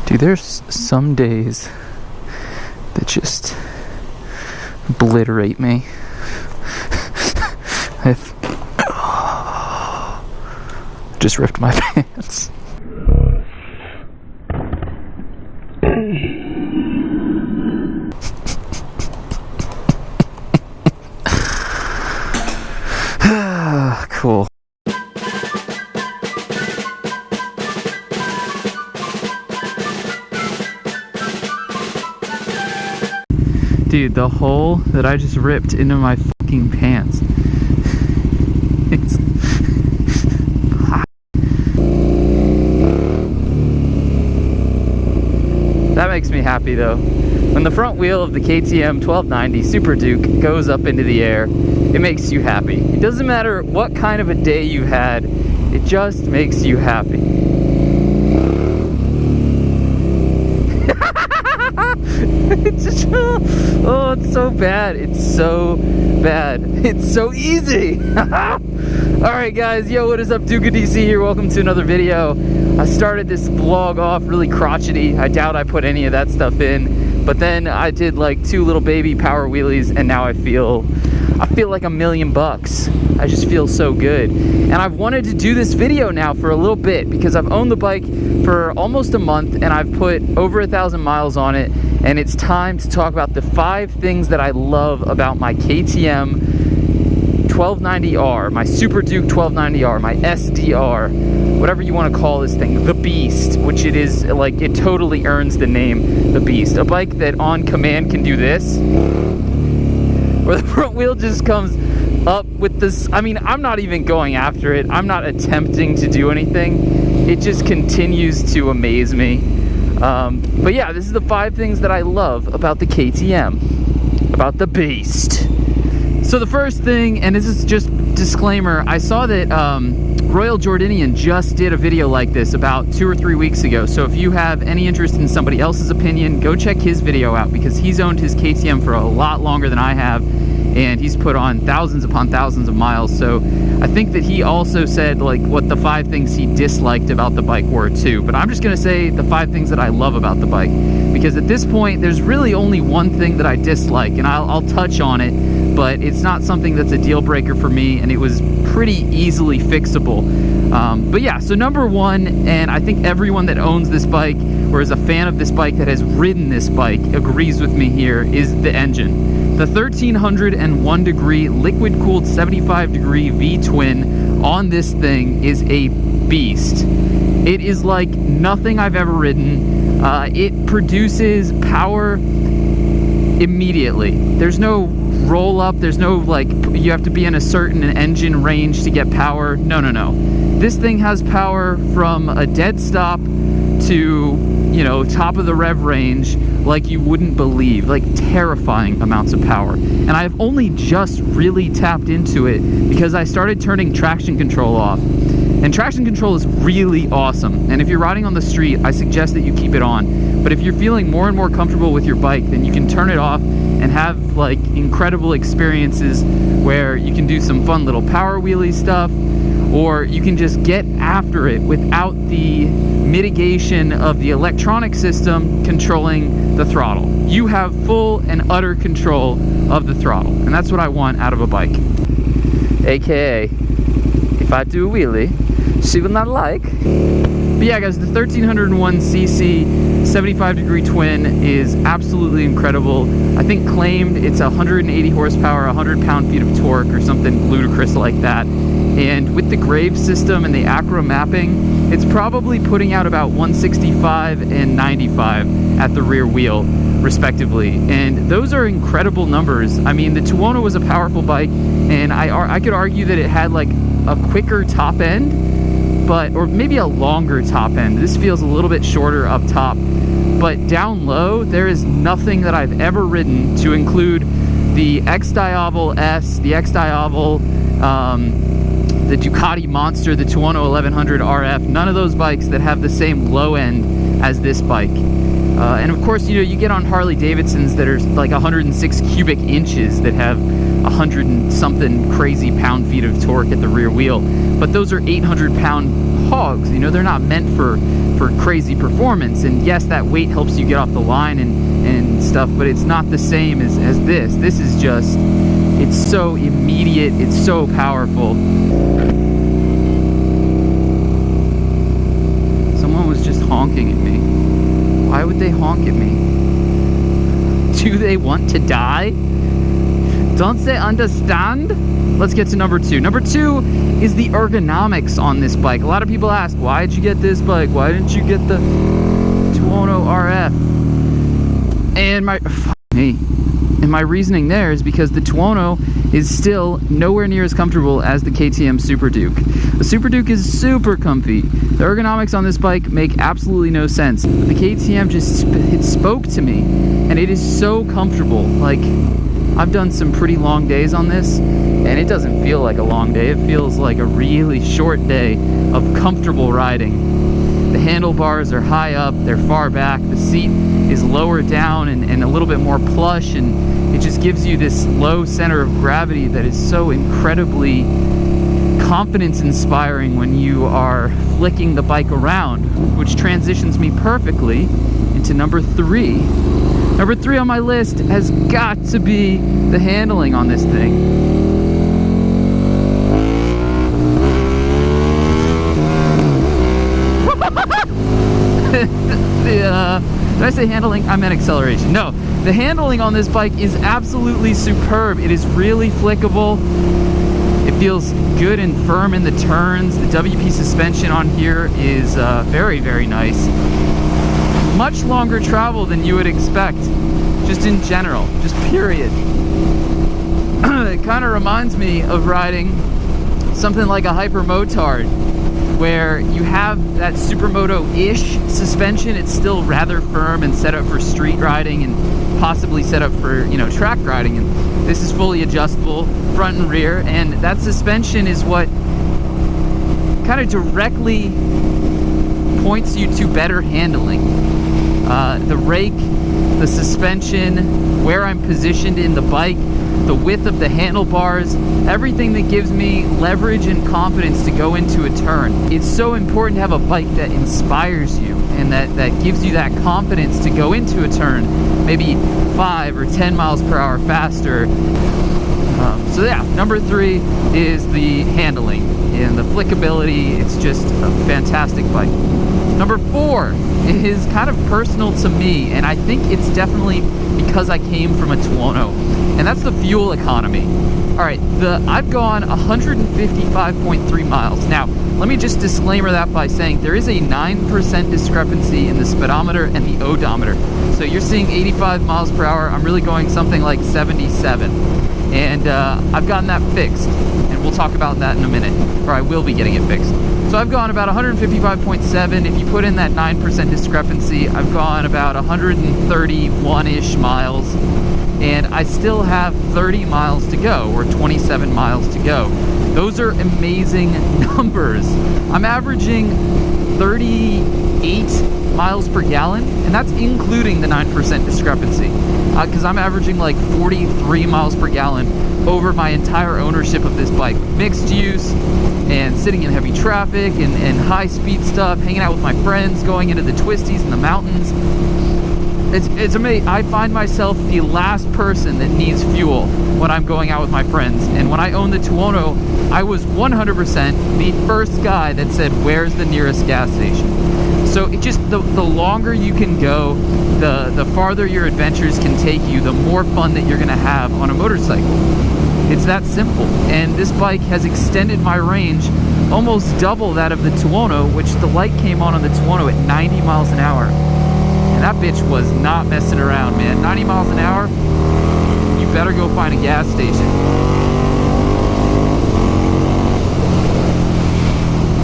Dude, there's some days that just obliterate me. I've just ripped my pants. Cool. Dude, the hole that I just ripped into my fucking pants. That makes me happy though. When the front wheel of the KTM 1290 Super Duke goes up into the air, it makes you happy. It doesn't matter what kind of a day you've had, it just makes you happy. It's just, oh, it's so bad. It's so bad. It's so easy. Alright guys, yo, what is up? DukeOfDC here. Welcome to another video. I started this vlog off really crotchety. I doubt I put any of that stuff in. But then I did like 2 little baby power wheelies and now I feel like $1,000,000. I just feel so good. And I've wanted to do this video now for a little bit because I've owned the bike for almost a month and I've put over 1,000 miles on it. And it's time to talk about the 5 things that I love about my KTM 1290R, my Super Duke 1290R, my SDR, whatever you want to call this thing, the Beast, which it is, like, it totally earns the name, the Beast. A bike that on command can do this, where the front wheel just comes up with this. I mean, I'm not even going after it. I'm not attempting to do anything. It just continues to amaze me. But yeah, this is the 5 things that I love about the KTM, about the Beast. So the first thing, and this is just disclaimer, I saw that Royal Jordanian just did a video like this about 2 or 3 weeks ago. So if you have any interest in somebody else's opinion, go check his video out because he's owned his KTM for a lot longer than I have. And he's put on thousands upon thousands of miles. So I think that he also said like what the 5 things he disliked about the bike were too. But I'm just gonna say the 5 things that I love about the bike. Because at this point, there's really only one thing that I dislike, and I'll touch on it, but it's not something that's a deal breaker for me, and it was pretty easily fixable. But yeah, so number 1, and I think everyone that owns this bike or is a fan of this bike that has ridden this bike agrees with me here, is the engine. The 1301 degree liquid cooled 75 degree V-twin on this thing is a beast. It is like nothing I've ever ridden. It produces power immediately. There's no roll up, there's no like you have to be in a certain engine range to get power. No. This thing has power from a dead stop to, you know, top of the rev range like you wouldn't believe, like terrifying amounts of power. And I've only just really tapped into it because I started turning traction control off. And traction control is really awesome. And if you're riding on the street, I suggest that you keep it on. But if you're feeling more and more comfortable with your bike, then you can turn it off and have like incredible experiences where you can do some fun little power wheelie stuff, or you can just get after it without the mitigation of the electronic system controlling the throttle. You have full and utter control of the throttle, and that's what I want out of a bike. AKA, if I do a wheelie, she will not like. But yeah guys, the 1301cc 75 degree twin is absolutely incredible. I think claimed it's 180 horsepower, 100 pound-feet of torque or something ludicrous like that. And with the Graves system and the Acro mapping, it's probably putting out about 165 and 95 at the rear wheel, respectively. And those are incredible numbers. I mean, the Tuono was a powerful bike, and I could argue that it had like a quicker top end, or maybe a longer top end. This feels a little bit shorter up top, but down low, there is nothing that I've ever ridden to include the X-Diavel S, the X-Diavel, the Ducati Monster, the Tuono 1100 RF, none of those bikes that have the same low end as this bike. And of course, you know, you get on Harley Davidsons that are like 106 cubic inches that have 100 and something crazy pound-feet of torque at the rear wheel. But those are 800-pound hogs, you know, they're not meant for for crazy performance. And yes, that weight helps you get off the line and stuff, but it's not the same as this. This is just, it's so immediate, it's so powerful. Someone was just honking at me. Why would they honk at me? Do they want to die? Don't they understand? Let's get to number 2. Number 2 is the ergonomics on this bike. A lot of people ask, why did you get this bike? Why didn't you get the 210 RF? And my reasoning there is because the 210 is still nowhere near as comfortable as the KTM Super Duke. The Super Duke is super comfy. The ergonomics on this bike make absolutely no sense. But the KTM it spoke to me, and it is so comfortable. Like, I've done some pretty long days on this, and it doesn't feel like a long day. It feels like a really short day of comfortable riding. The handlebars are high up, they're far back, the seat is lower down and a little bit more plush, and it just gives you this low center of gravity that is so incredibly confidence inspiring when you are flicking the bike around, which transitions me perfectly into number 3. Number 3 on my list has got to be the handling on this thing. Did I say handling? I meant acceleration. No, the handling on this bike is absolutely superb. It is really flickable. It feels good and firm in the turns. The WP suspension on here is very, very nice. Much longer travel than you would expect, just in general, just period. It kind of reminds me of riding something like a Hyper Motard, where you have that Supermoto-ish suspension. It's still rather firm and set up for street riding and possibly set up for, you know, track riding. And this is fully adjustable, front and rear, and that suspension is what kind of directly points you to better handling. The rake, the suspension, where I'm positioned in the bike, the width of the handlebars, everything that gives me leverage and confidence to go into a turn. It's so important to have a bike that inspires you and that gives you that confidence to go into a turn, maybe 5 or 10 miles per hour faster. So yeah, number 3 is the handling and the flickability. It's just a fantastic bike. Number 4 is kind of personal to me, and I think it's definitely because I came from a 210, and that's the fuel economy. All right, I've gone 155.3 miles. Now, let me just disclaimer that by saying there is a 9% discrepancy in the speedometer and the odometer. So you're seeing 85 miles per hour. I'm really going something like 77. And I've gotten that fixed, and we'll talk about that in a minute, or I will be getting it fixed. So I've gone about 155.7. If you put in that 9% discrepancy, I've gone about 131-ish miles, and I still have 30 miles to go, or 27 miles to go. Those are amazing numbers. I'm averaging 38 miles per gallon, and that's including the 9% discrepancy, because I'm averaging like 43 miles per gallon over my entire ownership of this bike. Mixed use, and sitting in heavy traffic, and high speed stuff, hanging out with my friends, going into the twisties in the mountains. It's amazing. I find myself the last person that needs fuel when I'm going out with my friends. And when I owned the 210, I was 100% the first guy that said, where's the nearest gas station? So it just, the longer you can go, the farther your adventures can take you, the more fun that you're gonna have on a motorcycle. It's that simple. And this bike has extended my range almost double that of the 210, which the light came on the 210 at 90 miles an hour. And that bitch was not messing around, man. 90 miles an hour, you better go find a gas station.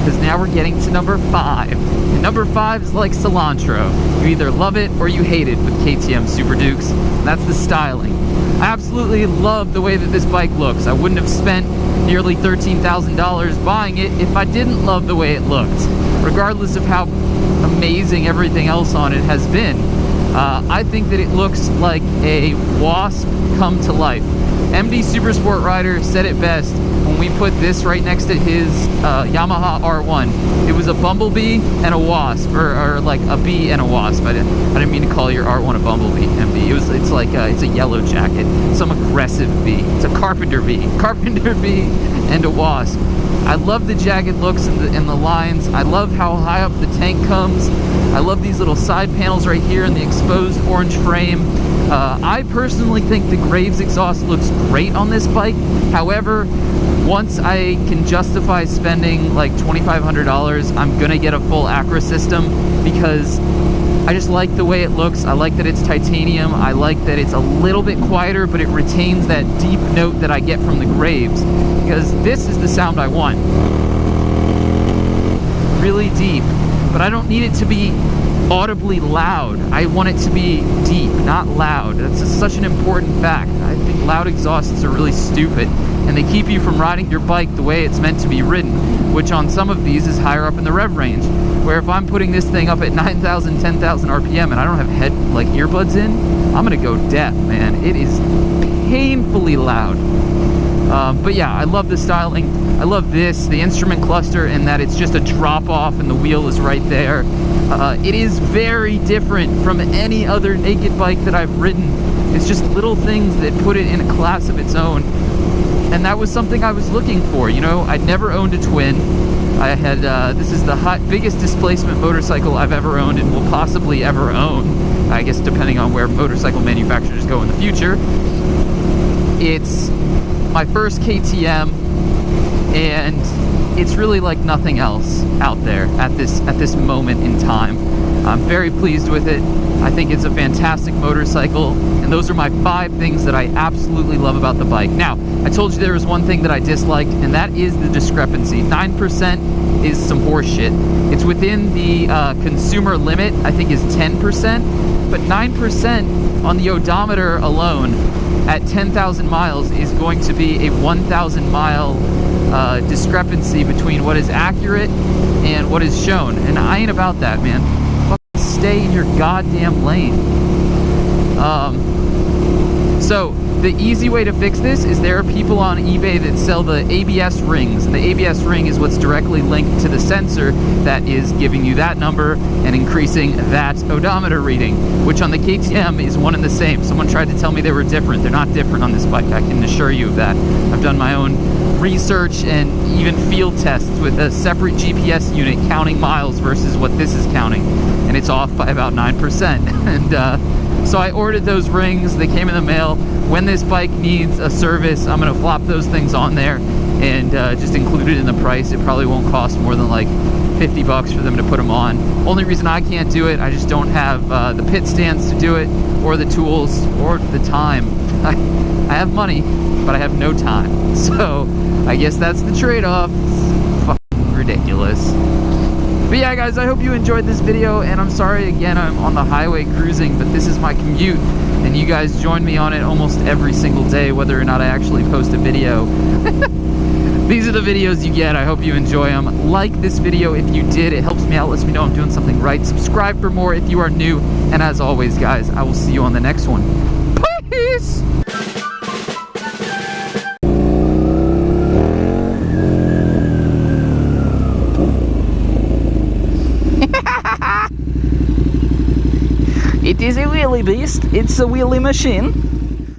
Because now we're getting to number 5. And number 5 is like cilantro. You either love it or you hate it with KTM Super Dukes. And that's the styling. I absolutely love the way that this bike looks. I wouldn't have spent nearly $13,000 buying it if I didn't love the way it looked, regardless of how amazing everything else on it has been. I think that it looks like a wasp come to life. MD Supersport Rider said it best and we put this right next to his Yamaha R1. It was a bumblebee and a wasp, or like a bee and a wasp. I didn't mean to call your R1 a bumblebee, MB. It's like it's a yellow jacket, some aggressive bee. It's a carpenter bee and a wasp. I love the jagged looks and the lines. I love how high up the tank comes. I love these little side panels right here and the exposed orange frame. I personally think the Graves exhaust looks great on this bike. However, once I can justify spending like $2,500, I'm gonna get a full Acra system because I just like the way it looks. I like that it's titanium. I like that it's a little bit quieter, but it retains that deep note that I get from the Graves, because this is the sound I want. Really deep, but I don't need it to be audibly loud. I want it to be deep, not loud. That's such an important fact. I think loud exhausts are really stupid, and they keep you from riding your bike the way it's meant to be ridden, which on some of these is higher up in the rev range, where if I'm putting this thing up at 9,000, 10,000 RPM and I don't have earbuds in, I'm gonna go deaf, man. It is painfully loud. But yeah, I love the styling. I love this, the instrument cluster, and that it's just a drop off and the wheel is right there. It is very different from any other naked bike that I've ridden. It's just little things that put it in a class of its own. And that was something I was looking for, you know? I'd never owned a twin. I had, this is the biggest displacement motorcycle I've ever owned and will possibly ever own. I guess depending on where motorcycle manufacturers go in the future. It's my first KTM, and it's really like nothing else out there at this moment in time. I'm very pleased with it. I think it's a fantastic motorcycle, and those are my 5 things that I absolutely love about the bike. Now, I told you there was one thing that I disliked, and that is the discrepancy. 9% is some horse shit. It's within the consumer limit, I think is 10%, but 9% on the odometer alone at 10,000 miles is going to be a 1,000 mile discrepancy between what is accurate and what is shown. And I ain't about that, man. Fucking stay in your goddamn lane. So the easy way to fix this is there are people on eBay that sell the ABS rings, and the ABS ring is what's directly linked to the sensor that is giving you that number and increasing that odometer reading, which on the KTM is one and the same. Someone tried to tell me they were different. They're not different on this bike, I can assure you of that. I've done my own research and even field tests with a separate GPS unit counting miles versus what this is counting, and it's off by about 9%. And so I ordered those rings. They came in the mail. When this bike needs a service, I'm gonna flop those things on there and just include it in the price. It probably won't cost more than like 50 bucks for them to put them on. Only reason I can't do it, I just don't have the pit stands to do it, or the tools, or the time. I have money, but I have no time. So I guess that's the trade-off. It's fucking ridiculous. But yeah, guys, I hope you enjoyed this video, and I'm sorry again I'm on the highway cruising, but this is my commute, and you guys join me on it almost every single day, whether or not I actually post a video. These are the videos you get. I hope you enjoy them. Like this video if you did. It helps me out, lets me know I'm doing something right. Subscribe for more if you are new, and as always, guys, I will see you on the next one. Peace! It is a wheelie beast. It's a wheelie machine.